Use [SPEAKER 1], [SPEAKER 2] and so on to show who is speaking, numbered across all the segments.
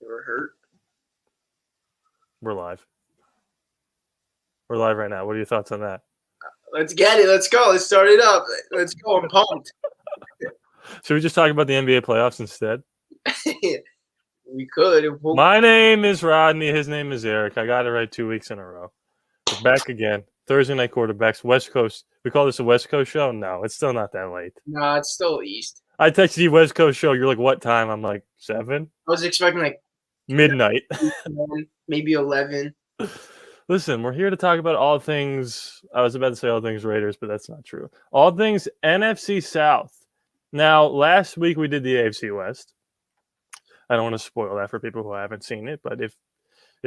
[SPEAKER 1] You were hurt.
[SPEAKER 2] We're live. We're live right now. What are your thoughts on that?
[SPEAKER 1] Let's get it. Let's go. Let's start it up. Let's go. I'm pumped.
[SPEAKER 2] Should we just talk about the NBA playoffs instead?
[SPEAKER 1] We could.
[SPEAKER 2] My name is Rodney. His name is Eric. I got it right 2 weeks in a row. We're back again. Thursday night quarterbacks. West Coast. We call this a West Coast show? No, it's still not that late.
[SPEAKER 1] Nah, it's still East.
[SPEAKER 2] I texted you West Coast show. You're like, what time? I'm like, 7?
[SPEAKER 1] I was expecting like
[SPEAKER 2] midnight.
[SPEAKER 1] 10, maybe 11.
[SPEAKER 2] Listen, we're here to talk about all things. I was about to say all things Raiders, but that's not true. All things NFC South. Now, last week we did the AFC West. I don't want to spoil that for people who haven't seen it, but if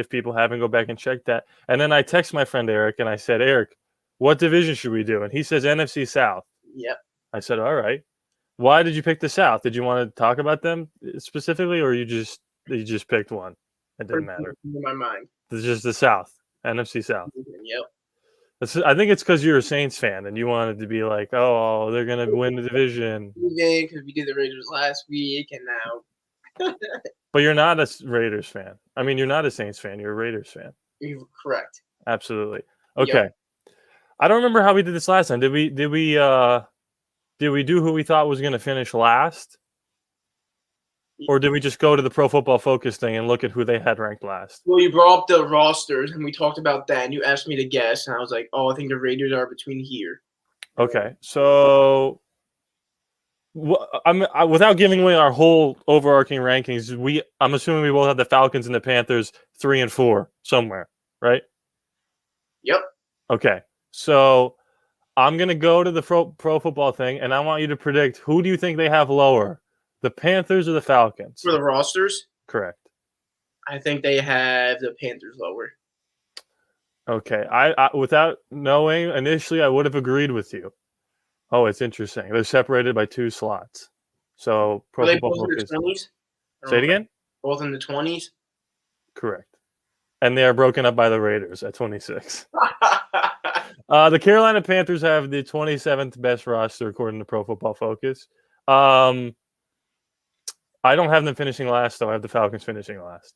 [SPEAKER 2] people haven't, go back and check that. And then I text my friend Eric and I said, Eric, what division should we do? And he says NFC South.
[SPEAKER 1] Yep.
[SPEAKER 2] I said, all right. Why did you pick the South? Did you want to talk about them specifically, or you just picked one? It didn't matter.
[SPEAKER 1] In my mind.
[SPEAKER 2] It's just the South, NFC South.
[SPEAKER 1] Yep.
[SPEAKER 2] I think it's because you're a Saints fan and you wanted to be like, oh, they're going to win the division.
[SPEAKER 1] Because we did the Raiders last week and now.
[SPEAKER 2] But you're not a Raiders fan. I mean, you're not a Saints fan. You're a Raiders fan.
[SPEAKER 1] You're correct.
[SPEAKER 2] Absolutely. Okay.
[SPEAKER 1] Yep.
[SPEAKER 2] I don't remember how we did this last time. Did we do who we thought was going to finish last? Or did we just go to the Pro Football Focus thing and look at who they had ranked last?
[SPEAKER 1] Well, you brought up the rosters, and we talked about that, and you asked me to guess, and I was like, oh, I think the Raiders are between here.
[SPEAKER 2] Okay. So, without giving away our whole overarching rankings, I'm assuming we both have the Falcons and the Panthers 3 and 4 somewhere, right?
[SPEAKER 1] Yep.
[SPEAKER 2] Okay. So, I'm going to go to the pro football thing, and I want you to predict, who do you think they have lower? The Panthers or the Falcons?
[SPEAKER 1] For the rosters?
[SPEAKER 2] Correct.
[SPEAKER 1] I think they have the Panthers lower.
[SPEAKER 2] Okay. I without knowing, initially I would have agreed with you. Oh, it's interesting. They're separated by 2 slots. So
[SPEAKER 1] Pro Football Focus.
[SPEAKER 2] Say it again?
[SPEAKER 1] Both in the 20s?
[SPEAKER 2] Correct. And they are broken up by the Raiders at 26. The Carolina Panthers have the 27th best roster according to Pro Football Focus. I don't have them finishing last, though. I have the Falcons finishing last.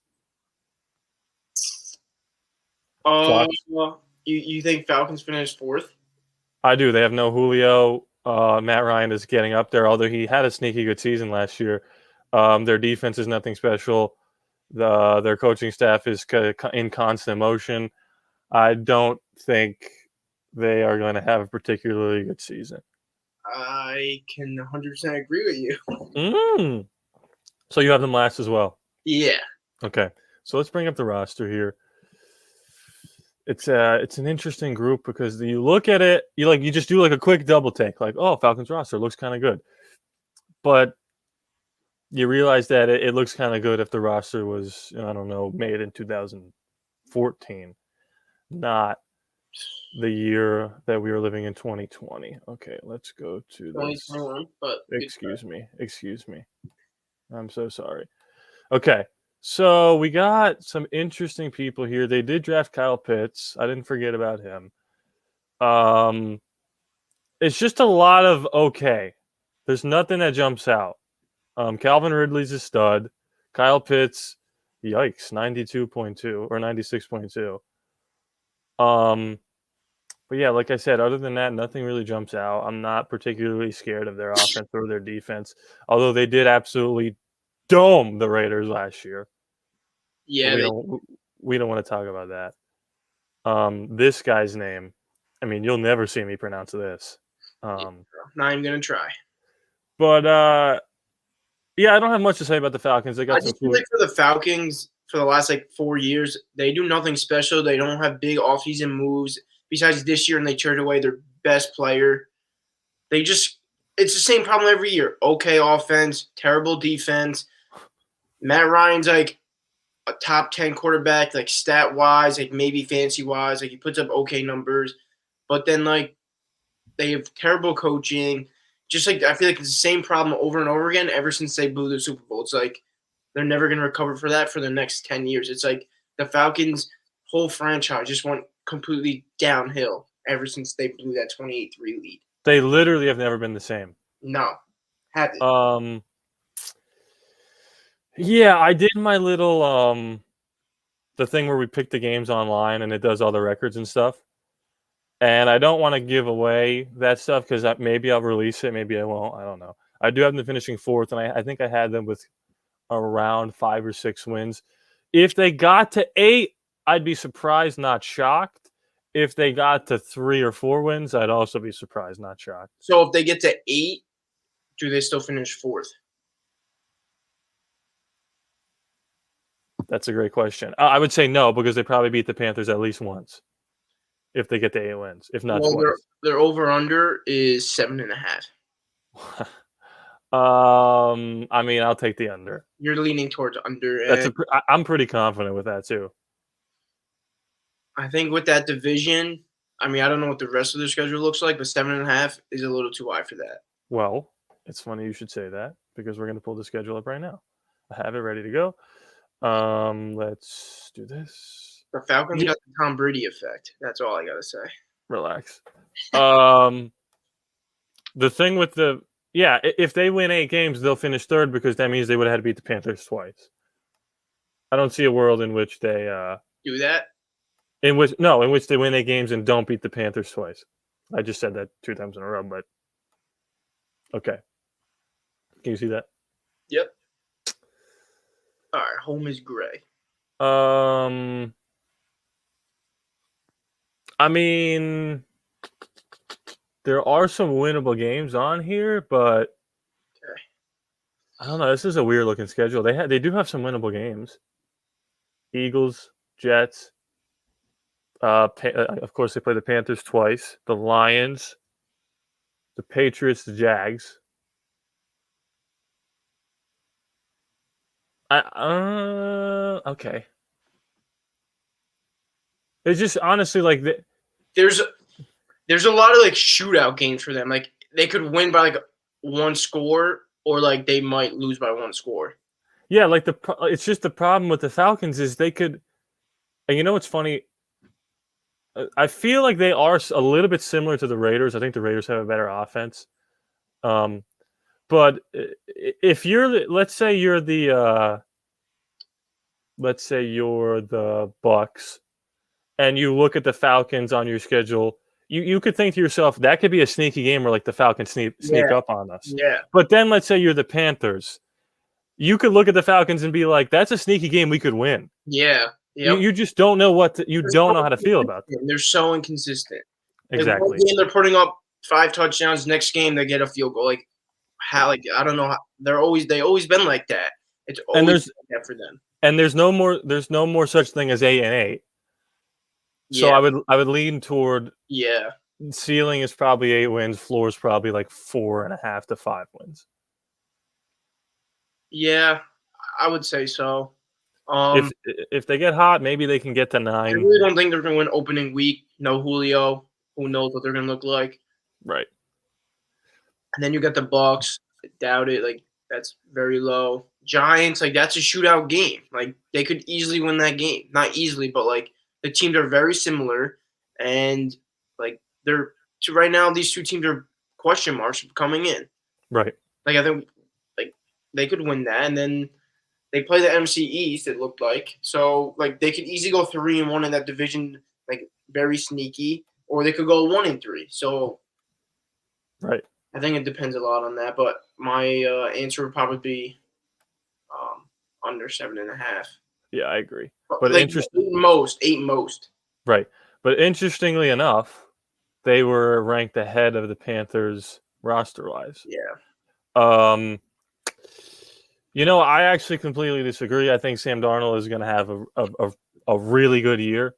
[SPEAKER 1] You think Falcons finished 4th?
[SPEAKER 2] I do. They have no Julio. Matt Ryan is getting up there, although he had a sneaky good season last year. Their defense is nothing special. Their coaching staff is in constant motion. I don't think they are going to have a particularly good season.
[SPEAKER 1] I can 100% agree with you.
[SPEAKER 2] So you have them last as well?
[SPEAKER 1] Yeah.
[SPEAKER 2] Okay. So let's bring up the roster here. It's an interesting group because you look at it, you just do like a quick double take, like, oh, Falcons roster looks kind of good. But you realize that it looks kind of good if the roster was, I don't know, made in 2014, not the year that we were living in 2020. Okay, let's go to this.
[SPEAKER 1] 2021, but
[SPEAKER 2] Excuse me. I'm so sorry. Okay, so we got some interesting people here. They did draft Kyle Pitts. I didn't forget about him. It's just a lot of okay. There's nothing that jumps out. Calvin Ridley's a stud. Kyle Pitts, yikes, 92.2 or 96.2. But yeah, like I said, other than that, nothing really jumps out. I'm not particularly scared of their offense or their defense, although they did absolutely dome the Raiders last year.
[SPEAKER 1] Yeah,
[SPEAKER 2] we don't want to talk about that. This guy's name, I mean, you'll never see me pronounce this.
[SPEAKER 1] Not even gonna try.
[SPEAKER 2] But yeah, I don't have much to say about the Falcons. They got
[SPEAKER 1] I just feel like for the Falcons, for the last 4 years, they do nothing special. They don't have big offseason moves besides this year, and they turned away their best player. It's the same problem every year. Okay offense, terrible defense. Matt Ryan's like a top 10 quarterback, like stat wise, like maybe fancy wise, like he puts up okay numbers, but then they have terrible coaching. Just I feel like it's the same problem over and over again ever since they blew the Super Bowl. It's like they're never going to recover for that for the next 10 years. It's like the Falcons' whole franchise just went completely downhill ever since they blew that 28-3 lead.
[SPEAKER 2] They literally have never been the same.
[SPEAKER 1] No. Haven't.
[SPEAKER 2] Yeah, I did my little the thing where we pick the games online and it does all the records and stuff. And I don't want to give away that stuff because maybe I'll release it, maybe I won't. I don't know. I do have them finishing fourth, and I think I had them with around 5 or 6 wins. If they got to 8, I'd be surprised, not shocked. If they got to 3 or 4 wins, I'd also be surprised, not shocked.
[SPEAKER 1] So if they get to 8, do they still finish fourth?
[SPEAKER 2] That's a great question. I would say no because they probably beat the Panthers at least once if they get to 8 wins, if not
[SPEAKER 1] Well,
[SPEAKER 2] twice.
[SPEAKER 1] their over/under is 7.5.
[SPEAKER 2] I mean, I'll take the under.
[SPEAKER 1] You're leaning towards under.
[SPEAKER 2] I'm pretty confident with that too.
[SPEAKER 1] I think with that division, I mean, I don't know what the rest of their schedule looks like, but 7.5 is a little too high for that.
[SPEAKER 2] Well, it's funny you should say that because we're going to pull the schedule up right now. I have it ready to go. Let's do this.
[SPEAKER 1] The Falcons got the Tom Brady effect. That's all I gotta say.
[SPEAKER 2] Relax. The thing with if they win 8 games, they'll finish third because that means they would have had to beat the Panthers twice. I don't see a world in which they
[SPEAKER 1] Do that?
[SPEAKER 2] in which they win 8 games and don't beat the Panthers twice. I just said that 2 times in a row, but okay. Can you see that?
[SPEAKER 1] Yep. All right, home is gray.
[SPEAKER 2] I mean, there are some winnable games on here, but
[SPEAKER 1] Okay.
[SPEAKER 2] I don't know. This is a weird looking schedule. They do have some winnable games. Eagles, Jets. Of course, they play the Panthers twice. The Lions, the Patriots, the Jags. Okay. It's just honestly like
[SPEAKER 1] there's a lot of like shootout games for them. Like they could win by like 1 score, or like they might lose by 1 score.
[SPEAKER 2] Yeah, like it's just the problem with the Falcons is they could, and you know what's funny? I feel like they are a little bit similar to the Raiders. I think the Raiders have a better offense. But if let's say you're the Bucks, and you look at the Falcons on your schedule, you could think to yourself that could be a sneaky game where like the Falcons sneak up on us.
[SPEAKER 1] Yeah.
[SPEAKER 2] But then let's say you're the Panthers, you could look at the Falcons and be like, that's a sneaky game we could win.
[SPEAKER 1] Yeah. Yep.
[SPEAKER 2] You just don't know don't know how to feel about them.
[SPEAKER 1] They're so inconsistent.
[SPEAKER 2] Exactly.
[SPEAKER 1] Like one game they're putting up 5 touchdowns. Next game they get a field goal. Like how? Like I don't know. How, they always been like that. It's always like that for them.
[SPEAKER 2] And there's no more such thing as 8-8. So
[SPEAKER 1] Yeah.
[SPEAKER 2] I would lean toward
[SPEAKER 1] Yeah.
[SPEAKER 2] ceiling is probably 8 wins. Floor is probably like 4.5 to 5 wins.
[SPEAKER 1] Yeah, I would say so.
[SPEAKER 2] If they get hot, maybe they can get to 9.
[SPEAKER 1] I really don't think they're going to win opening week. No Julio. Who knows what they're going to look like?
[SPEAKER 2] Right.
[SPEAKER 1] And then you got the Bucks. I doubt it. Like that's very low. Giants. Like that's a shootout game. Like they could easily win that game. Not easily, but like the teams are very similar, and like they're right now these 2 teams are question marks coming in.
[SPEAKER 2] Right.
[SPEAKER 1] Like I think like they could win that, and then they play the NFC East. It looked like so like they could easily go 3-1 in that division, like very sneaky, or they could go 1-3. So
[SPEAKER 2] right.
[SPEAKER 1] I think it depends a lot on that, but my answer would probably be under 7.5.
[SPEAKER 2] Yeah, I agree. But
[SPEAKER 1] like
[SPEAKER 2] interesting.
[SPEAKER 1] 8 most.
[SPEAKER 2] Right. But interestingly enough, they were ranked ahead of the Panthers roster-wise.
[SPEAKER 1] Yeah.
[SPEAKER 2] I actually completely disagree. I think Sam Darnold is going to have a really good year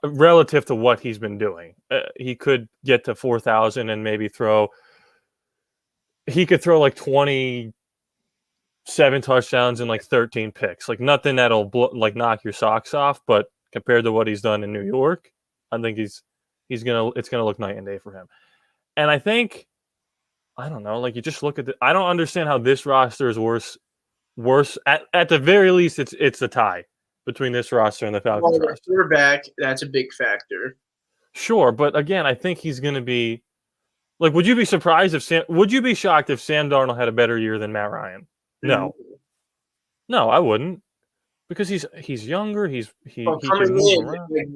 [SPEAKER 2] relative to what he's been doing. He could get to 4,000 and maybe he could throw like 27 touchdowns and like 13 picks. Like nothing that'll knock your socks off, but compared to what he's done in New York, I think it's going to look night and day for him. And I think, I don't know, like you just look at I don't understand how this roster is worse. At the very least, it's a tie between this roster and the Falcons roster.
[SPEAKER 1] Quarterback, that's a big factor.
[SPEAKER 2] Sure, but again, I think he's going to be like. Would you be shocked if Sam Darnold had a better year than Matt Ryan? No. No, I wouldn't because he's younger.
[SPEAKER 1] But
[SPEAKER 2] He can
[SPEAKER 1] coming
[SPEAKER 2] move
[SPEAKER 1] in,
[SPEAKER 2] around.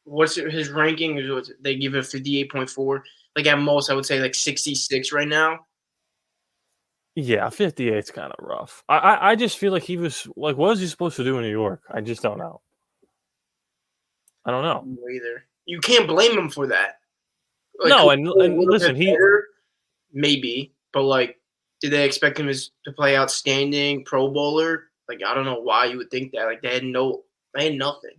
[SPEAKER 1] like, his ranking? They give it 58.4. Like at most, I would say like 66 right now.
[SPEAKER 2] Yeah, 58's kind of rough. I just feel like he was like, what was he supposed to do in New York? I just don't know. I don't know.
[SPEAKER 1] Either you can't blame him for that. Like, could
[SPEAKER 2] No,
[SPEAKER 1] he play a
[SPEAKER 2] and
[SPEAKER 1] little bit
[SPEAKER 2] listen, he
[SPEAKER 1] better? Maybe, but like, did they expect him to play outstanding Pro Bowler? Like, I don't know why you would think that. Like, they had nothing.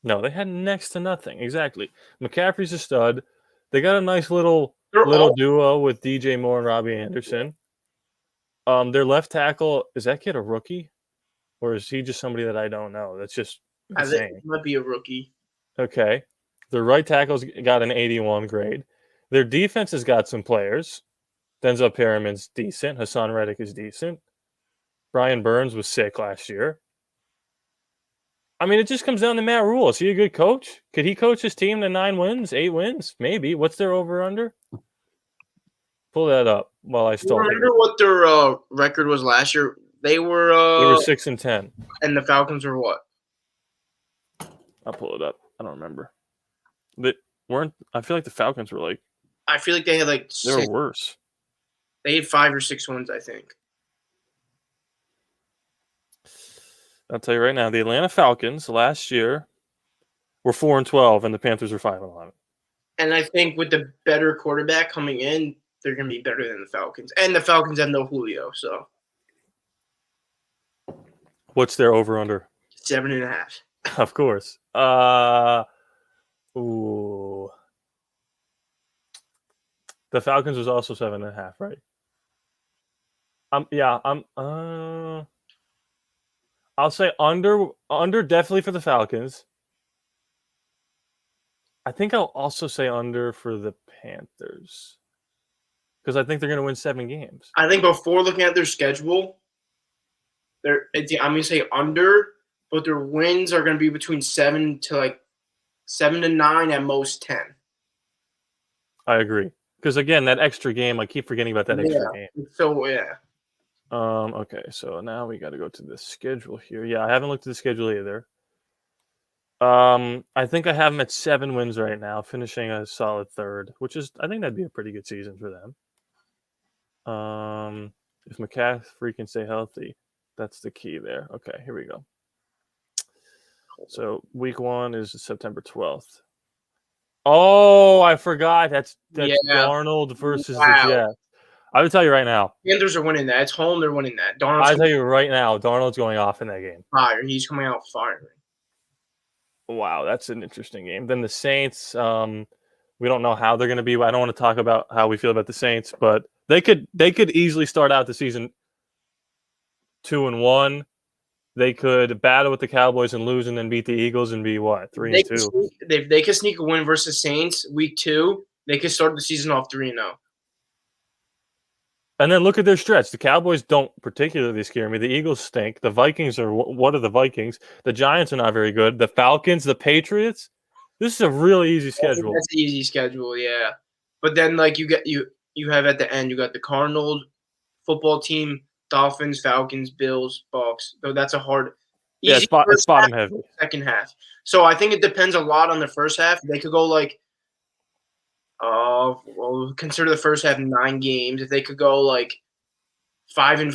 [SPEAKER 2] no, they had next to nothing. Exactly. McCaffrey's a stud. They got a nice
[SPEAKER 1] They're
[SPEAKER 2] little
[SPEAKER 1] all
[SPEAKER 2] duo with DJ Moore and Robbie Anderson. Their left tackle, is that kid a rookie? Or is he just somebody that I don't know? That's just
[SPEAKER 1] I think
[SPEAKER 2] insane.
[SPEAKER 1] he might be a rookie.
[SPEAKER 2] Okay. Their right tackle's got an 81 grade. Their defense has got some players. Denzel Perriman's decent. Hassan Reddick is decent. Brian Burns was sick last year. I mean, it just comes down to Matt Rule. Is he a good coach? Could he coach his team to 9 wins, 8 wins? Maybe. What's their over under? Pull that up while I
[SPEAKER 1] You
[SPEAKER 2] still think.
[SPEAKER 1] remember what their record was last year? They were
[SPEAKER 2] They were 6-10.
[SPEAKER 1] and the Falcons were what?
[SPEAKER 2] I'll pull it up. I don't remember. They weren't. I feel like the Falcons were like
[SPEAKER 1] I feel like they had like
[SPEAKER 2] they were
[SPEAKER 1] 6.
[SPEAKER 2] worse.
[SPEAKER 1] They had 5 or 6 wins, I think.
[SPEAKER 2] I'll tell you right now, the Atlanta Falcons last year were 4-12, and the Panthers were 5-11.
[SPEAKER 1] And I think with the better quarterback coming in, they're going to be better than the Falcons. And the Falcons have no Julio, so
[SPEAKER 2] What's their over under?
[SPEAKER 1] 7.5.
[SPEAKER 2] Of course. Ooh. The Falcons was also 7.5, right? Yeah, I'll say under definitely for the Falcons. I think I'll also say under for the Panthers. Because I think they're gonna win 7 games.
[SPEAKER 1] I think before looking at their schedule, I'm going to say under, but their wins are going to be between 7 to 9 at most 10.
[SPEAKER 2] I agree. Because again, that extra game, I keep forgetting about that extra
[SPEAKER 1] Yeah.
[SPEAKER 2] game.
[SPEAKER 1] So yeah.
[SPEAKER 2] Okay, so now we gotta go to the schedule here. Yeah, I haven't looked at the schedule either. I think I have them at 7 wins right now, finishing a solid third, which is I think that'd be a pretty good season for them. If McCaffrey can stay healthy, that's the key there. Okay, here we go. So week 1 is September 12th. Oh, I forgot. That's
[SPEAKER 1] Yeah.
[SPEAKER 2] Darnold versus the
[SPEAKER 1] Wow.
[SPEAKER 2] Jets. I would tell you right now.
[SPEAKER 1] Panthers are winning that. It's home. They're winning that.
[SPEAKER 2] I
[SPEAKER 1] Darnold's
[SPEAKER 2] tell you right now, Darnold's going off in that game.
[SPEAKER 1] fire. He's coming out firing.
[SPEAKER 2] Wow, that's an interesting game. Then the Saints, we don't know how they're going to be. I don't want to talk about how we feel about the Saints, but they could easily start out the season 2-1. They could battle with the Cowboys and lose, and then beat the Eagles and be what 3-2.
[SPEAKER 1] If they could sneak a win versus Saints week 2, they could start the season off 3-0.
[SPEAKER 2] And then look at their stretch. The Cowboys don't particularly scare me. The Eagles stink. The Vikings are what are the Vikings? The Giants are not very good. The Falcons, the Patriots. This is a really easy schedule.
[SPEAKER 1] That's an easy schedule, yeah. But then like you have at the end you got the Cardinals football team, Dolphins, Falcons, Bills, Bucks. So that's a hard.
[SPEAKER 2] Yeah,
[SPEAKER 1] Easy
[SPEAKER 2] it's bottom heavy.
[SPEAKER 1] Second half. So I think it depends a lot on the first half. They could go like, well, consider the first half 9 games. If they could go like 5-4,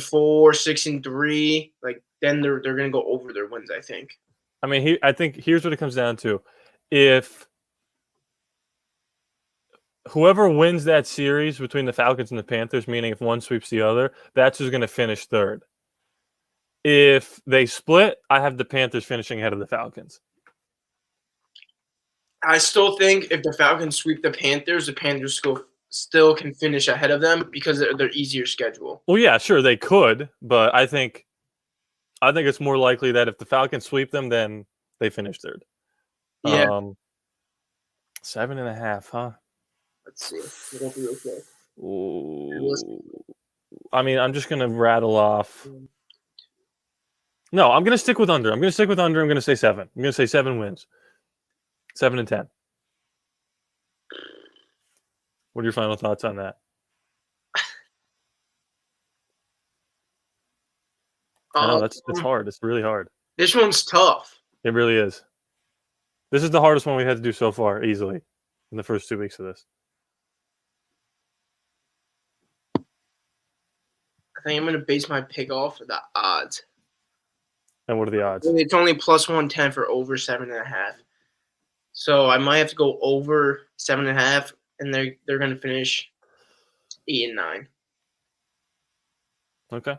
[SPEAKER 1] 6-3, like then they're gonna go over their wins. I think.
[SPEAKER 2] I mean, I think here's what it comes down to: if whoever wins that series between the Falcons and the Panthers, meaning if one sweeps the other, that's who's going to finish third. If they split, I have the Panthers finishing ahead of the Falcons.
[SPEAKER 1] I still think if the Falcons sweep the Panthers still can finish ahead of them because of their easier schedule.
[SPEAKER 2] Well, yeah, sure they could, but I think it's more likely that if the Falcons sweep them, then they finish third.
[SPEAKER 1] Yeah.
[SPEAKER 2] 7.5, huh?
[SPEAKER 1] Let's see. It'll be okay.
[SPEAKER 2] Ooh. I mean, I'm just gonna rattle off. No, I'm gonna stick with under. I'm gonna say 7. I'm gonna say 7 wins. 7-10. What are your final thoughts on that? I know
[SPEAKER 1] Uh,
[SPEAKER 2] that's hard. It's really hard.
[SPEAKER 1] this one's tough.
[SPEAKER 2] It really is. This is the hardest one we had to do so far, easily, in the first 2 weeks of this.
[SPEAKER 1] I think I'm going to base my pick off of the odds.
[SPEAKER 2] And what are the odds?
[SPEAKER 1] It's only plus 110 for over 7.5. So I might have to go over 7.5, and they're going to finish 8 and 9.
[SPEAKER 2] Okay.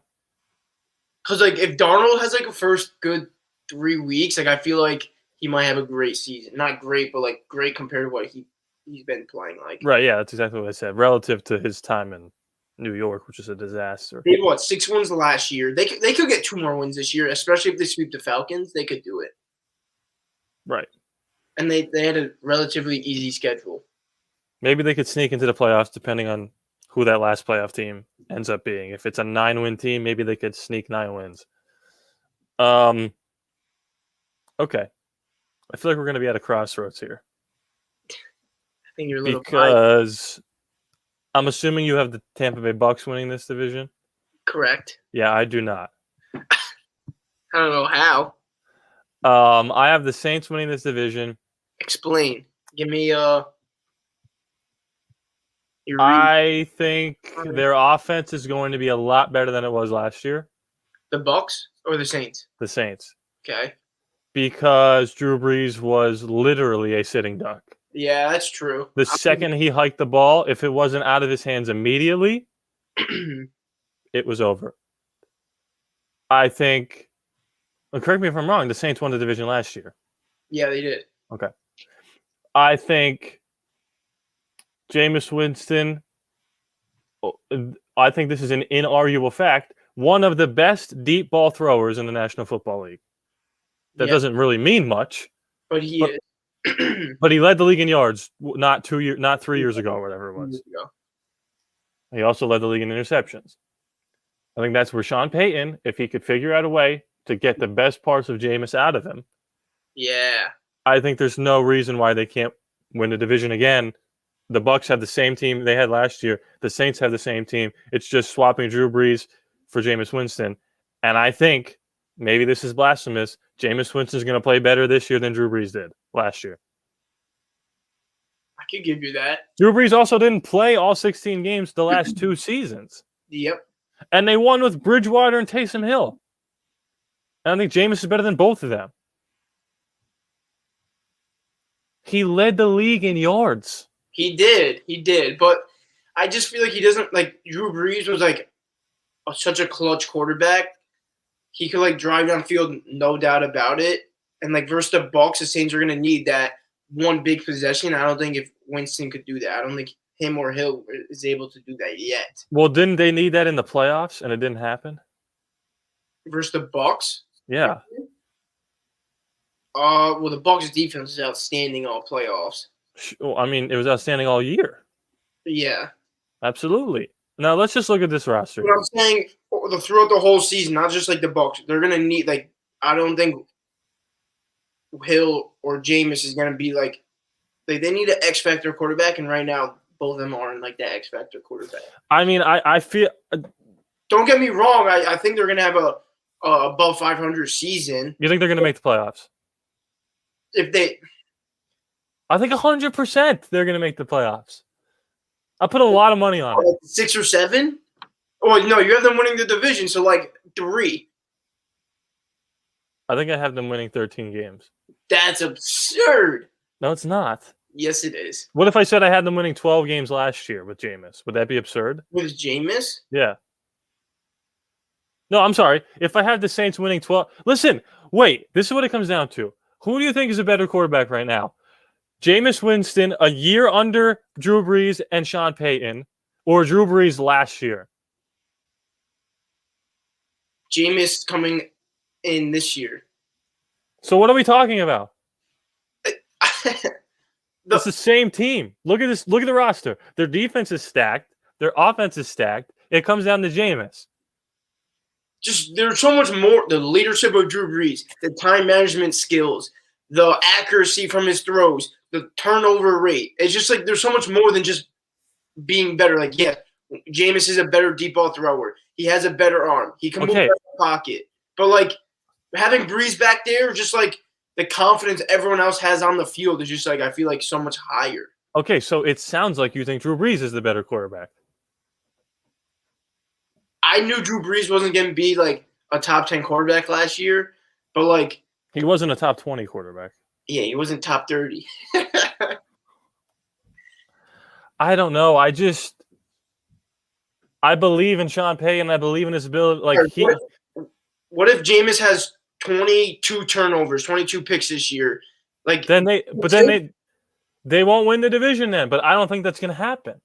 [SPEAKER 1] Because like if Darnold has like a first good 3 weeks, like I feel like he might have a great season. Not great, but like great compared to what he's been playing like.
[SPEAKER 2] Right, yeah, that's exactly what I said. Relative to his time in New York, which is a disaster.
[SPEAKER 1] They had 6 wins last year. They could get 2 more wins this year, especially if they sweep the Falcons. They could do it.
[SPEAKER 2] Right.
[SPEAKER 1] And they had a relatively easy schedule.
[SPEAKER 2] Maybe they could sneak into the playoffs depending on who that last playoff team ends up being. If it's a 9-win team, maybe they could sneak 9 wins. Okay. I feel like we're going to be at a crossroads here.
[SPEAKER 1] I think you're a little
[SPEAKER 2] because I'm assuming you have the Tampa Bay Bucks winning this division.
[SPEAKER 1] Correct.
[SPEAKER 2] Yeah, I do not.
[SPEAKER 1] I don't know how.
[SPEAKER 2] I have the Saints winning this division.
[SPEAKER 1] Explain. Give me your
[SPEAKER 2] I think their offense is going to be a lot better than it was last year.
[SPEAKER 1] The Bucks or the Saints?
[SPEAKER 2] The Saints.
[SPEAKER 1] Okay.
[SPEAKER 2] Because Drew Brees was literally a sitting duck.
[SPEAKER 1] Yeah, that's true.
[SPEAKER 2] The second he hiked the ball, if it wasn't out of his hands immediately, it was over. I think, correct me if I'm wrong, the Saints won the division last year.
[SPEAKER 1] Yeah, they did.
[SPEAKER 2] Okay. I think Jameis Winston, I think this is an inarguable fact, one of the best deep ball throwers in the National Football League. That doesn't really mean much.
[SPEAKER 1] But he is.
[SPEAKER 2] But he led the league in yards not 3 years ago or whatever it was. He also led the league in interceptions. I think that's where Sean Payton, if he could figure out a way to get the best parts of Jameis out of him.
[SPEAKER 1] Yeah.
[SPEAKER 2] I think there's no reason why they can't win the division again. The Bucks have the same team they had last year. The Saints have the same team. It's just swapping Drew Brees for Jameis Winston. And I think, maybe this is blasphemous, Jameis Winston's going to play better this year than Drew Brees did last year.
[SPEAKER 1] I could give you that.
[SPEAKER 2] Drew Brees also didn't play all 16 games the last 2 seasons.
[SPEAKER 1] Yep.
[SPEAKER 2] And they won with Bridgewater and Taysom Hill. And I think Jameis is better than both of them. He led the league in yards.
[SPEAKER 1] He did. But I just feel like he doesn't, like, Drew Brees was, like, such a clutch quarterback. He could, like, drive downfield, no doubt about it. And, like, versus the Bucs, the Saints are going to need that one big possession. I don't think if Winston could do that. I don't think him or Hill is able to do that yet.
[SPEAKER 2] Well, didn't they need that in the playoffs, and it didn't happen?
[SPEAKER 1] Versus the Bucs?
[SPEAKER 2] Yeah.
[SPEAKER 1] Well, the Bucs' defense is outstanding all playoffs.
[SPEAKER 2] I mean, it was outstanding all year.
[SPEAKER 1] Yeah.
[SPEAKER 2] Absolutely. Now, let's just look at this roster.
[SPEAKER 1] What I'm saying, throughout the whole season, not just like the Bucs, they're going to need, like, I don't think Hill or Jameis is going to be like they need an X Factor quarterback, and right now both of them aren't like that X Factor quarterback.
[SPEAKER 2] I mean, I feel.
[SPEAKER 1] Don't get me wrong. I think they're going to have a above 500 season.
[SPEAKER 2] You think they're going to make the playoffs?
[SPEAKER 1] If they,
[SPEAKER 2] I think 100% they're going to make the playoffs. I put a lot of money on it.
[SPEAKER 1] 6 or 7. Oh no, you have them winning the division, so like 3.
[SPEAKER 2] I think I have them winning 13 games.
[SPEAKER 1] That's absurd.
[SPEAKER 2] No, it's not.
[SPEAKER 1] Yes, it is.
[SPEAKER 2] What if I said I had them winning 12 games last year with Jameis? Would that be absurd?
[SPEAKER 1] With Jameis?
[SPEAKER 2] Yeah. No, I'm sorry. If I had the Saints winning 12... Listen, wait. This is what it comes down to. Who do you think is a better quarterback right now? Jameis Winston, a year under Drew Brees and Sean Payton, or Drew Brees last year?
[SPEAKER 1] Jameis coming in this year.
[SPEAKER 2] So what are we talking about? It's the same team. Look at this. Look at the roster. Their defense is stacked. Their offense is stacked. It comes down to Jameis.
[SPEAKER 1] Just there's so much more. The leadership of Drew Brees, the time management skills, the accuracy from his throws, the turnover rate. It's just like there's so much more than just being better. Like, yeah, Jameis is a better deep ball thrower. He has a better arm. He can move out of the pocket. But like having Breeze back there, just like the confidence everyone else has on the field is just like I feel like so much higher.
[SPEAKER 2] Okay, so it sounds like you think Drew Brees is the better quarterback.
[SPEAKER 1] I knew Drew Brees wasn't going to be like a top 10 quarterback last year, but like
[SPEAKER 2] He wasn't a top 20 quarterback.
[SPEAKER 1] yeah, he wasn't top 30.
[SPEAKER 2] I don't know. I believe in Sean Payton. I believe in his ability. Like
[SPEAKER 1] what if Jameis has 22 turnovers, 22 picks this year? Like
[SPEAKER 2] then they won't win the division then. But I don't think that's going to happen.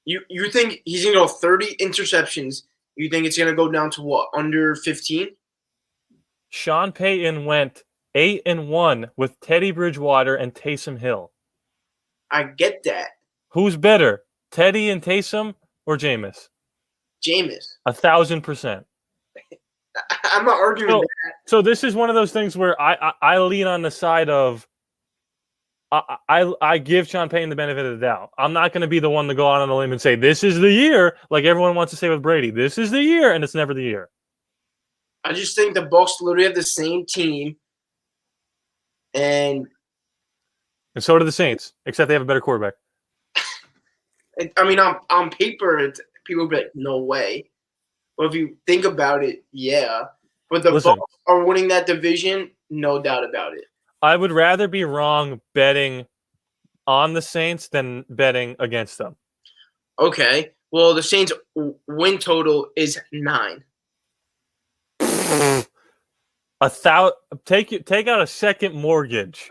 [SPEAKER 1] you think he's going to go 30 interceptions? You think it's going to go down to what? Under 15?
[SPEAKER 2] Sean Payton went 8-1 with Teddy Bridgewater and Taysom Hill.
[SPEAKER 1] I get that.
[SPEAKER 2] Who's better, Teddy and Taysom or Jameis?
[SPEAKER 1] Jameis.
[SPEAKER 2] 1,000%.
[SPEAKER 1] I'm not arguing that.
[SPEAKER 2] So this is one of those things where I lean on the side of I give Sean Payton the benefit of the doubt. I'm not going to be the one to go out on a limb and say this is the year, like everyone wants to say with Brady. This is the year, and it's never the year.
[SPEAKER 1] I just think the Bucs literally have the same team, and
[SPEAKER 2] so do the Saints, except they have a better quarterback.
[SPEAKER 1] I mean, on paper, people would be like, no way. But if you think about it, yeah. But the Bucs are winning that division, no doubt about it.
[SPEAKER 2] I would rather be wrong betting on the Saints than betting against them.
[SPEAKER 1] Okay. Well, the Saints' win total is 9.
[SPEAKER 2] Take out a second mortgage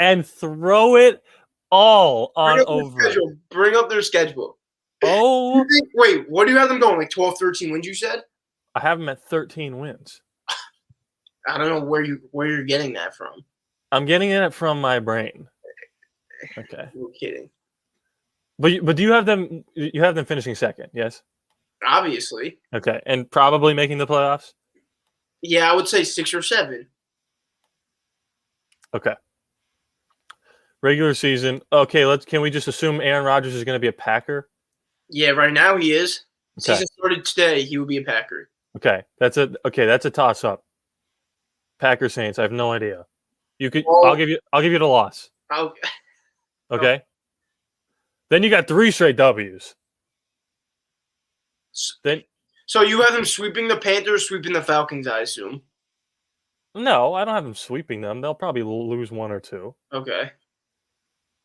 [SPEAKER 2] and throw it all on over.
[SPEAKER 1] Bring up their schedule.
[SPEAKER 2] Oh,
[SPEAKER 1] wait, what do you have them going? Like 12, 13 wins? You said
[SPEAKER 2] I have them at 13 wins.
[SPEAKER 1] I don't know where you're getting that from.
[SPEAKER 2] I'm getting it from my brain. Okay,
[SPEAKER 1] you're kidding.
[SPEAKER 2] But do you have them? You have them finishing second? Yes.
[SPEAKER 1] Obviously.
[SPEAKER 2] Okay, and probably making the playoffs.
[SPEAKER 1] Yeah, I would say 6 or 7.
[SPEAKER 2] Okay. Regular season. Okay, can we just assume Aaron Rodgers is going to be a Packer?
[SPEAKER 1] Yeah, right now he is.
[SPEAKER 2] Okay.
[SPEAKER 1] Season started today, he will be a Packer.
[SPEAKER 2] Okay, that's a toss up. Packer Saints. I have no idea. You could. I'll give you the loss.
[SPEAKER 1] Okay.
[SPEAKER 2] Okay. Then you got 3 straight W's.
[SPEAKER 1] So you have them sweeping the Panthers, sweeping the Falcons, I assume.
[SPEAKER 2] No, I don't have them sweeping them. They'll probably lose 1 or 2.
[SPEAKER 1] Okay.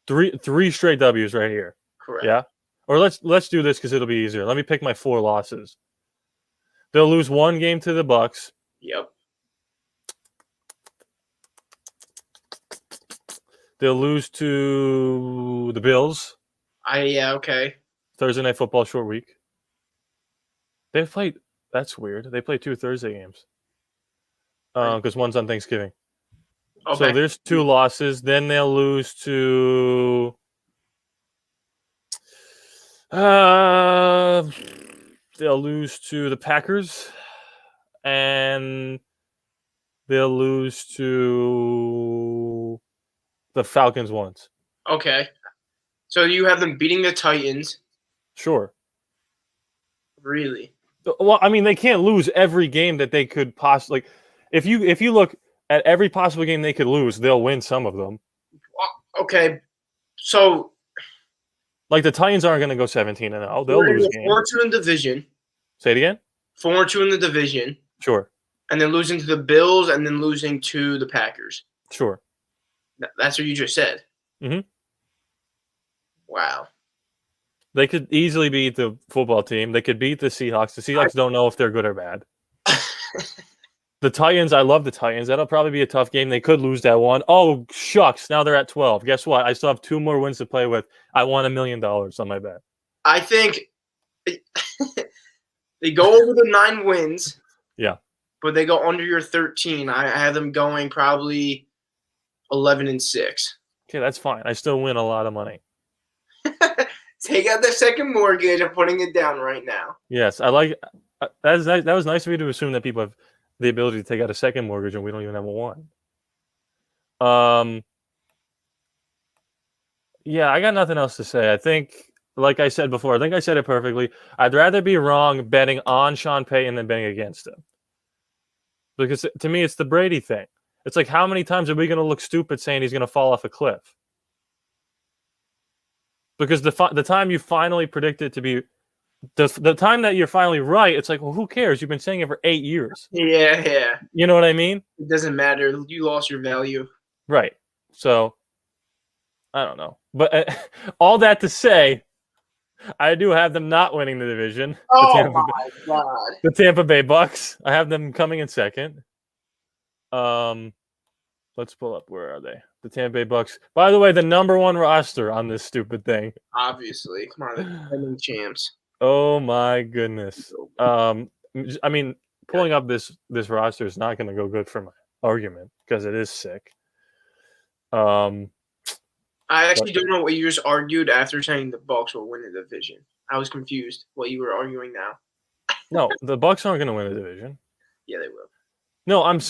[SPEAKER 2] 3 straight W's right here.
[SPEAKER 1] Correct.
[SPEAKER 2] Yeah. Or let's do this because it'll be easier. Let me pick my 4 losses. They'll lose 1 game to the Bucs.
[SPEAKER 1] Yep.
[SPEAKER 2] They'll lose to the Bills.
[SPEAKER 1] Yeah, okay.
[SPEAKER 2] Thursday Night Football short week. They've played. That's weird. They play 2 Thursday games. Because one's on Thanksgiving. Okay. So there's 2 losses. Then they'll lose to. They'll lose to the Packers, and they'll lose to the Falcons once.
[SPEAKER 1] Okay. So you have them beating the Titans.
[SPEAKER 2] Sure.
[SPEAKER 1] Really?
[SPEAKER 2] Well, I mean, they can't lose every game that they could possibly. If you look at every possible game they could lose, they'll win some of them.
[SPEAKER 1] Okay. So.
[SPEAKER 2] Like the Titans aren't going to go 17-0. They'll lose games.
[SPEAKER 1] 4-2 in the division.
[SPEAKER 2] Say it again.
[SPEAKER 1] 4-2 in the division.
[SPEAKER 2] Sure.
[SPEAKER 1] And then losing to the Bills, and then losing to the Packers.
[SPEAKER 2] Sure.
[SPEAKER 1] That's what you just said.
[SPEAKER 2] Mm-hmm.
[SPEAKER 1] Wow.
[SPEAKER 2] They could easily beat the football team. They could beat the Seahawks. The Seahawks don't know if they're good or bad. The Titans, I love the Titans. That'll probably be a tough game. They could lose that one. Oh, shucks. Now they're at 12. Guess what? I still have 2 more wins to play with. I won $1 million on my bet.
[SPEAKER 1] I think they go over the 9 wins.
[SPEAKER 2] Yeah.
[SPEAKER 1] But they go under your 13. I have them going probably 11-6.
[SPEAKER 2] Okay, that's fine. I still win a lot of money.
[SPEAKER 1] Take out the second mortgage. I'm putting it down right now.
[SPEAKER 2] Yes, I like that was nice of you to assume that people have the ability to take out a second mortgage and we don't even have one. Yeah, I got nothing else to say. I think like I said before, I think I said it perfectly. I'd rather be wrong betting on Sean Payton than betting against him. Because to me, it's the Brady thing. It's like, how many times are we going to look stupid saying he's going to fall off a cliff? Because the time you finally predict it to be, the time that you're finally right, it's like, well, who cares? You've been saying it for 8 years.
[SPEAKER 1] Yeah.
[SPEAKER 2] You know what I mean?
[SPEAKER 1] It doesn't matter. You lost your value.
[SPEAKER 2] Right. So, I don't know. But all that to say, I do have them not winning the division.
[SPEAKER 1] Oh, my God.
[SPEAKER 2] The Tampa Bay Bucks. I have them coming in second. Let's pull up. Where are they? The Tampa Bay Bucks. By the way, the number one roster on this stupid thing.
[SPEAKER 1] Obviously. Come on. The defending champs.
[SPEAKER 2] Oh, my goodness. I mean, pulling up this roster is not going to go good for my argument because it is sick.
[SPEAKER 1] I actually don't know what you just argued after saying the Bucks will win the division. I was confused what you were arguing now.
[SPEAKER 2] No, the Bucks aren't going to win the division.
[SPEAKER 1] Yeah, they will.
[SPEAKER 2] No, I was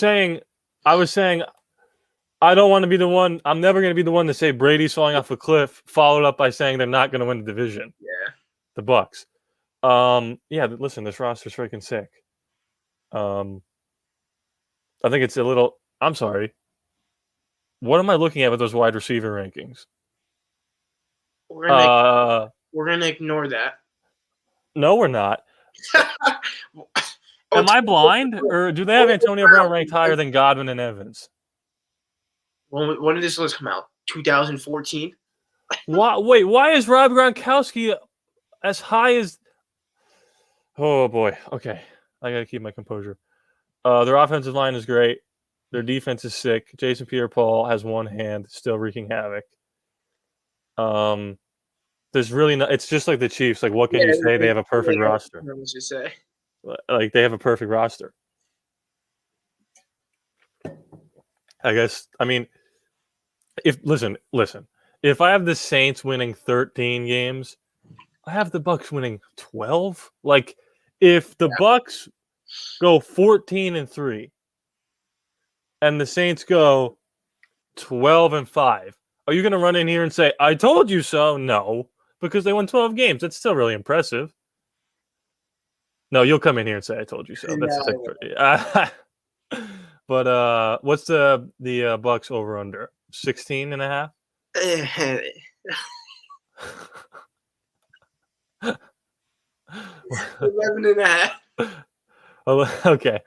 [SPEAKER 2] saying, I don't want to be the one. I'm never going to be the one to say Brady's falling off a cliff, followed up by saying they're not going to win the division.
[SPEAKER 1] Yeah.
[SPEAKER 2] The Bucks. Yeah, listen, this roster's freaking sick. I think it's a little. I'm sorry. What am I looking at with those wide receiver rankings?
[SPEAKER 1] We're gonna ignore that.
[SPEAKER 2] No, we're not. Am I blind, or do they have Antonio Brown ranked higher than Godwin and Evans?
[SPEAKER 1] When did this list come out? 2014.
[SPEAKER 2] Wait, why is Rob Gronkowski as high as? Oh boy. Okay, I gotta keep my composure. Their offensive line is great. Their defense is sick. Jason Pierre-Paul has one hand, still wreaking havoc. There's really no. It's just like the Chiefs. Like, what can you say? They have a perfect roster.
[SPEAKER 1] Let's just say,
[SPEAKER 2] like, they have a perfect roster. I guess. I mean, listen. If I have the Saints winning 13 games, I have the Bucks winning 12. Like, if the Bucks go 14-3, and the Saints go 12-5. Are you going to run in here and say, I told you so? No, because they won 12 games. That's still really impressive. No, you'll come in here and say, I told you so. That's But what's the Bucks over under? 16.5?
[SPEAKER 1] 11.5.
[SPEAKER 2] Okay.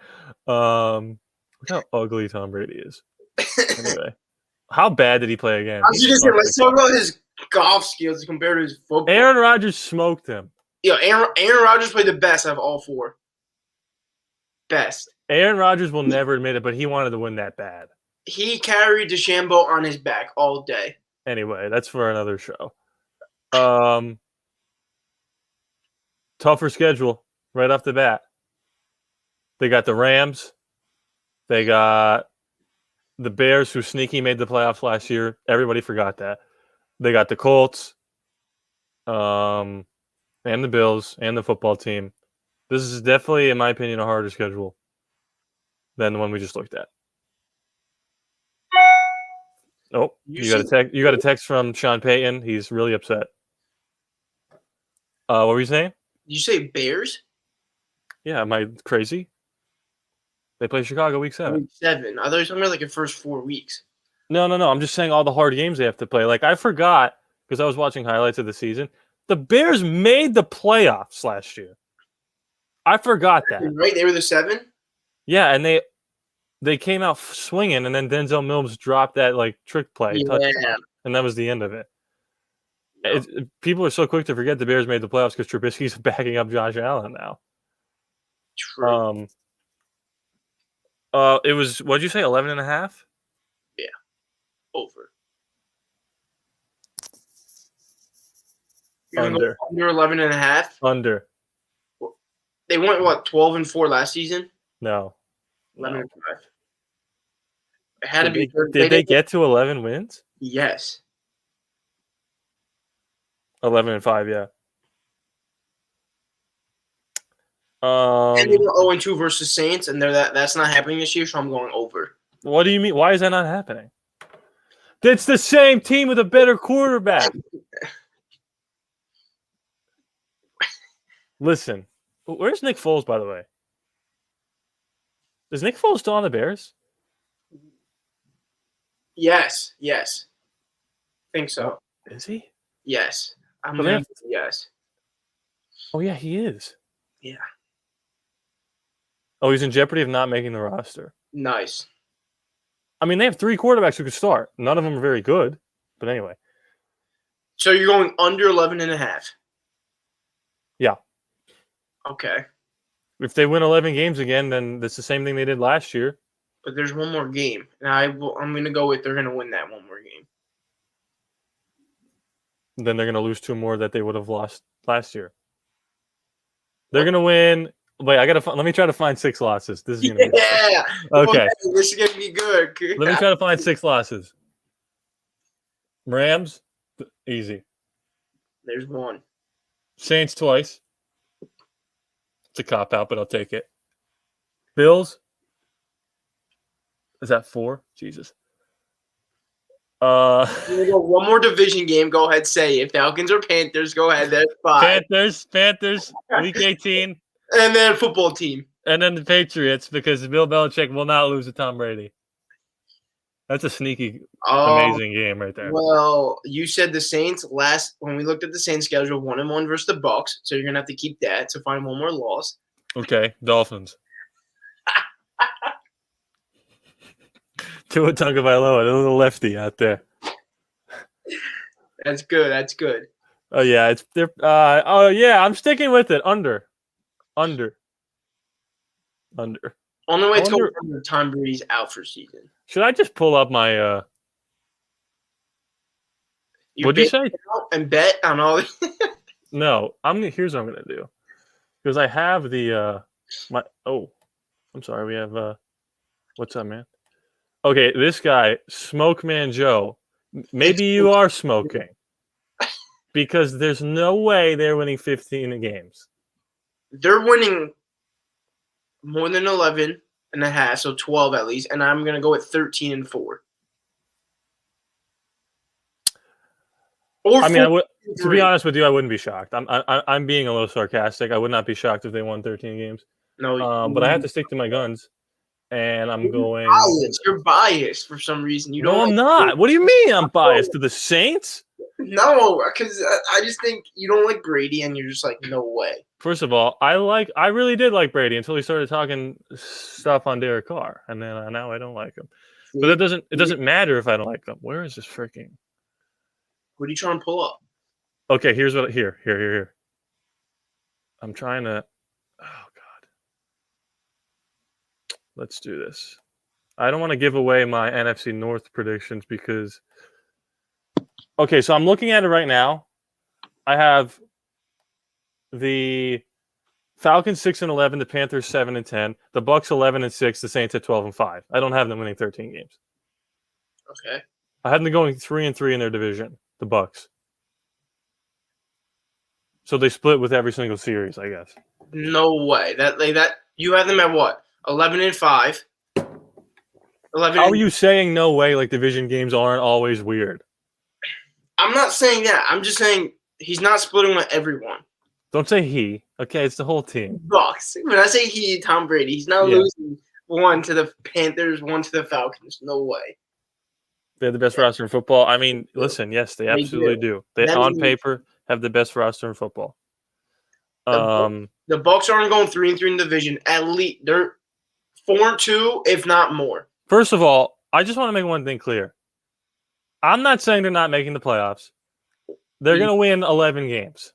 [SPEAKER 2] Look how ugly Tom Brady is. Anyway, how bad did he play again?
[SPEAKER 1] I was just gonna say, let's talk about his golf skills compared to his football.
[SPEAKER 2] Aaron Rodgers smoked him.
[SPEAKER 1] Yeah, Aaron Rodgers played the best out of all four. Best.
[SPEAKER 2] Aaron Rodgers will never admit it, but he wanted to win that bad.
[SPEAKER 1] He carried DeChambeau on his back all day.
[SPEAKER 2] Anyway, that's for another show. Tougher schedule right off the bat. They got the Rams. They got the Bears, who sneaky made the playoffs last year. Everybody forgot that. They got the Colts, and the Bills, and the football team. This is definitely, in my opinion, a harder schedule than the one we just looked at. Oh, you got a text from Sean Payton. He's really upset. What were you saying?
[SPEAKER 1] Did you say Bears?
[SPEAKER 2] Yeah, am I crazy? They play Chicago week 7.
[SPEAKER 1] Week 7. I thought you were talking about like the first 4 weeks.
[SPEAKER 2] No. I'm just saying all the hard games they have to play. Like, I forgot, because I was watching highlights of the season. The Bears made the playoffs last year. I forgot that.
[SPEAKER 1] Right? They were the 7?
[SPEAKER 2] Yeah, and they came out swinging, and then Denzel Mills dropped that like trick play touchdown, and that was the end of it. People are so quick to forget the Bears made the playoffs because Trubisky's backing up Josh Allen now.
[SPEAKER 1] True.
[SPEAKER 2] It was, what'd you say, 11.5?
[SPEAKER 1] Yeah. Over.
[SPEAKER 2] Under
[SPEAKER 1] 11.5?
[SPEAKER 2] Under.
[SPEAKER 1] They went, what, 12-4 last season?
[SPEAKER 2] No.
[SPEAKER 1] 11.5. It had to be.
[SPEAKER 2] Did they get to 11 wins?
[SPEAKER 1] Yes.
[SPEAKER 2] 11-5, yeah.
[SPEAKER 1] And they were 0-2 versus Saints, and that's not happening this year, so I'm going over.
[SPEAKER 2] What do you mean? Why is that not happening? It's the same team with a better quarterback. Listen, where's Nick Foles, by the way? Is Nick Foles still on the Bears?
[SPEAKER 1] Yes. Think so.
[SPEAKER 2] Oh, is he?
[SPEAKER 1] Yes. I'm
[SPEAKER 2] But
[SPEAKER 1] gonna yes.
[SPEAKER 2] Oh yeah, he is.
[SPEAKER 1] Yeah.
[SPEAKER 2] Oh, he's in jeopardy of not making the roster.
[SPEAKER 1] Nice.
[SPEAKER 2] I mean, they have 3 quarterbacks who could start. None of them are very good. But anyway.
[SPEAKER 1] So you're going under 11.5.
[SPEAKER 2] Yeah.
[SPEAKER 1] Okay.
[SPEAKER 2] If they win 11 games again, then that's the same thing they did last year.
[SPEAKER 1] But there's one more game. And I'm gonna go with they're gonna win that one more game.
[SPEAKER 2] Then they're going to lose 2 more that they would have lost last year. They're going to win. Wait, let me try to find 6 losses. This is going to be okay.
[SPEAKER 1] This is gonna be good.
[SPEAKER 2] Let me try to find 6 losses. Rams, easy.
[SPEAKER 1] There's one.
[SPEAKER 2] Saints twice. It's a cop out, but I'll take it. Bills. Is that 4? Jesus.
[SPEAKER 1] Go one more division game. Go ahead, say it. Falcons or Panthers. Go ahead. That's 5.
[SPEAKER 2] Panthers. Week 18.
[SPEAKER 1] And then football team.
[SPEAKER 2] And then the Patriots, because Bill Belichick will not lose to Tom Brady. That's a sneaky, amazing game right there.
[SPEAKER 1] Well, you said the Saints when we looked at the Saints schedule, 1-1 versus the Bucs. So you're gonna have to keep that to find one more loss.
[SPEAKER 2] Okay, Dolphins. Tua Tagovailoa, a little lefty out there.
[SPEAKER 1] That's good.
[SPEAKER 2] Oh yeah, I'm sticking with it. Under. Only
[SPEAKER 1] way it's going from Tom Brady's out for season.
[SPEAKER 2] Should I just pull up my what'd you say?
[SPEAKER 1] And bet on all
[SPEAKER 2] No, here's what I'm gonna do. Because I have the I'm sorry, we have what's up, man? Okay, this guy, Smoke Man Joe. Maybe you are smoking. Because there's no way they're winning 15 games.
[SPEAKER 1] They're winning more than 11.5, so 12 at least, and I'm gonna go with 13-4.
[SPEAKER 2] I mean, to be honest with you, I wouldn't be shocked. I'm being a little sarcastic. I would not be shocked if they won 13 games.
[SPEAKER 1] No,
[SPEAKER 2] but I have to stick to my guns, and I'm going.
[SPEAKER 1] You're biased for some reason.
[SPEAKER 2] I'm not. What do you mean I'm biased to the Saints?
[SPEAKER 1] No, because I just think you don't like Brady, and you're just like, no way.
[SPEAKER 2] First of all, I really did like Brady until he started talking stuff on Derek Carr, and then now I don't like him. But it doesn't matter if I don't like him. Where is this freaking?
[SPEAKER 1] What are you trying to pull up?
[SPEAKER 2] Okay, here's what here. I'm trying to. Oh God. Let's do this. I don't want to give away my NFC North predictions because. Okay, so I'm looking at it right now. I have the Falcons 6-11, the Panthers 7-10, the Bucs 11-6, the Saints at 12-5. I don't have them winning 13 games.
[SPEAKER 1] Okay.
[SPEAKER 2] I have them going 3-3 in their division, the Bucs. So they split with every single series, I guess.
[SPEAKER 1] No way. That you have them at what? 11-5. 11.
[SPEAKER 2] How are you saying no way? Like division games aren't always weird.
[SPEAKER 1] I'm not saying that. I'm just saying he's not splitting with everyone.
[SPEAKER 2] Don't say he. Okay, it's the whole team.
[SPEAKER 1] Bucs. When I say he, Tom Brady, he's not losing one to the Panthers, one to the Falcons. No way.
[SPEAKER 2] They have the best roster in football. I mean, listen, yes, they absolutely do. They on paper have the best roster in football.
[SPEAKER 1] The Bucs aren't going 3-3 in the division. At least they're 4-2, if not more.
[SPEAKER 2] First of all, I just want to make one thing clear. I'm not saying they're not making the playoffs. They're going to win 11 games.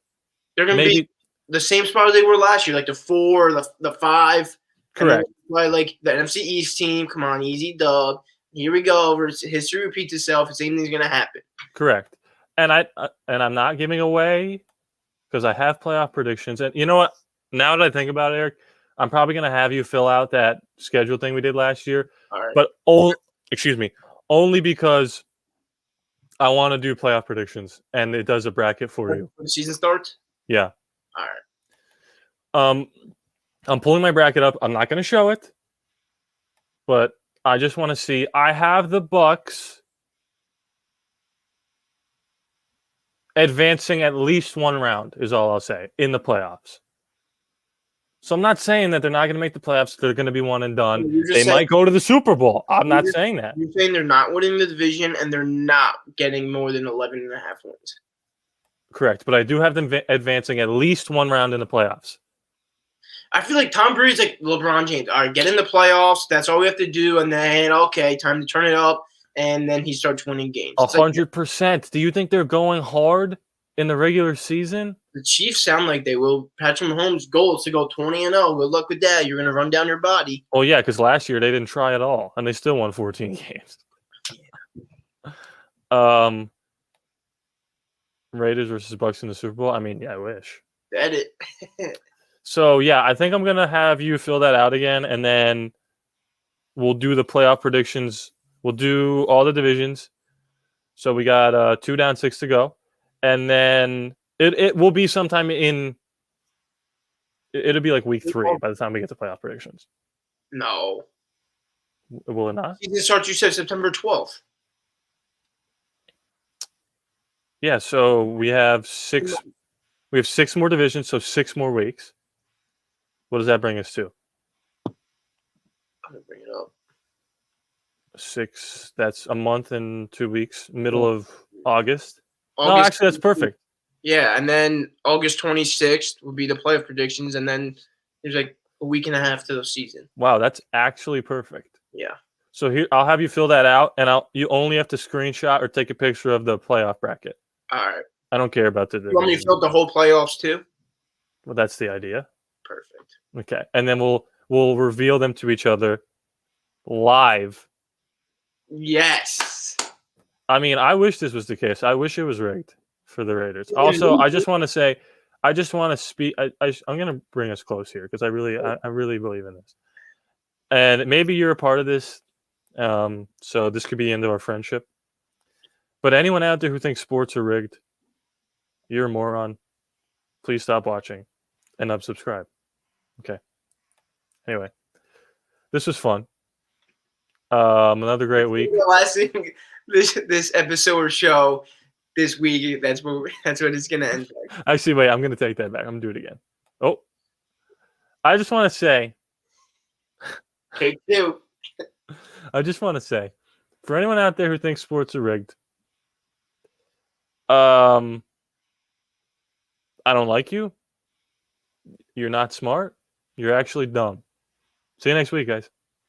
[SPEAKER 1] They're going to be the same spot as they were last year, like the 4, the 5.
[SPEAKER 2] Correct.
[SPEAKER 1] Like the NFC East team. Come on, easy dub. Here we go. History repeats itself. The same thing's going to happen.
[SPEAKER 2] Correct. And I'm not giving away because I have playoff predictions. And you know what? Now that I think about it, Eric, I'm probably going to have you fill out that schedule thing we did last year.
[SPEAKER 1] All right.
[SPEAKER 2] But only because I want to do playoff predictions, and it does a bracket for you.
[SPEAKER 1] When the season starts?
[SPEAKER 2] Yeah.
[SPEAKER 1] All right.
[SPEAKER 2] I'm pulling my bracket up. I'm not going to show it, but I just want to see. I have the Bucs advancing at least one round, is all I'll say, in the playoffs. So I'm not saying that they're not going to make the playoffs. They're going to be one and done.
[SPEAKER 1] You're just
[SPEAKER 2] They
[SPEAKER 1] saying,
[SPEAKER 2] might go to the Super Bowl. I'm not
[SPEAKER 1] you're,
[SPEAKER 2] saying that.
[SPEAKER 1] you're saying they're not winning the division and they're not getting more than 11.5 wins.
[SPEAKER 2] Correct. But I do have them advancing at least one round in the playoffs.
[SPEAKER 1] I feel like Tom Brady's like LeBron James. All right, get in the playoffs. That's all we have to do. And then, okay, time to turn it up. And then he starts winning games.
[SPEAKER 2] 100%. Do you think they're going hard in the regular season?
[SPEAKER 1] The Chiefs sound like they will. Patrick Mahomes' goal is to go 20-0. Good luck with that. You're going to run down your body.
[SPEAKER 2] Oh, yeah, because last year they didn't try at all, and they still won 14 games. Raiders versus Bucks in the Super Bowl? I mean, yeah, I wish.
[SPEAKER 1] Bet it.
[SPEAKER 2] So, yeah, I think I'm going to have you fill that out again, and then we'll do the playoff predictions. We'll do all the divisions. So we got 2 down, 6 to go. And then it will be sometime in – it'll be like week 3 by the time we get to playoff predictions.
[SPEAKER 1] No.
[SPEAKER 2] Will it not?
[SPEAKER 1] Season starts, you said, September 12th.
[SPEAKER 2] Yeah, so we have 6 more divisions, so 6 more weeks. What does that bring us to?
[SPEAKER 1] I'm going to bring it up.
[SPEAKER 2] 6, that's a month and 2 weeks, middle of August.
[SPEAKER 1] August.
[SPEAKER 2] No, actually, that's perfect.
[SPEAKER 1] Yeah, and then August 26th will be the playoff predictions, and then there's like a week and a half to the season.
[SPEAKER 2] Wow, that's actually perfect.
[SPEAKER 1] Yeah.
[SPEAKER 2] So here, I'll have you fill that out, and you only have to screenshot or take a picture of the playoff bracket.
[SPEAKER 1] All right.
[SPEAKER 2] I don't care about the
[SPEAKER 1] You want me to fill out the whole playoffs too?
[SPEAKER 2] Well, that's the idea.
[SPEAKER 1] Perfect.
[SPEAKER 2] Okay, and then we'll reveal them to each other live.
[SPEAKER 1] Yes.
[SPEAKER 2] I mean, I wish this was the case. I wish it was rigged for the Raiders. Also, I just want to say, I'm going to bring us close here because I really believe in this. And maybe you're a part of this, so this could be the end of our friendship. But anyone out there who thinks sports are rigged, you're a moron. Please stop watching and unsubscribe. Okay. Anyway, this was fun. Another great week.
[SPEAKER 1] The last thing, this episode or show this week, that's what it's gonna end like.
[SPEAKER 2] Actually, wait, I'm gonna take that back. I'm gonna do it again. Oh, I just want to say.
[SPEAKER 1] Take 2.
[SPEAKER 2] I just want to say, for anyone out there who thinks sports are rigged, I don't like you. You're not smart. You're actually dumb. See you next week, guys.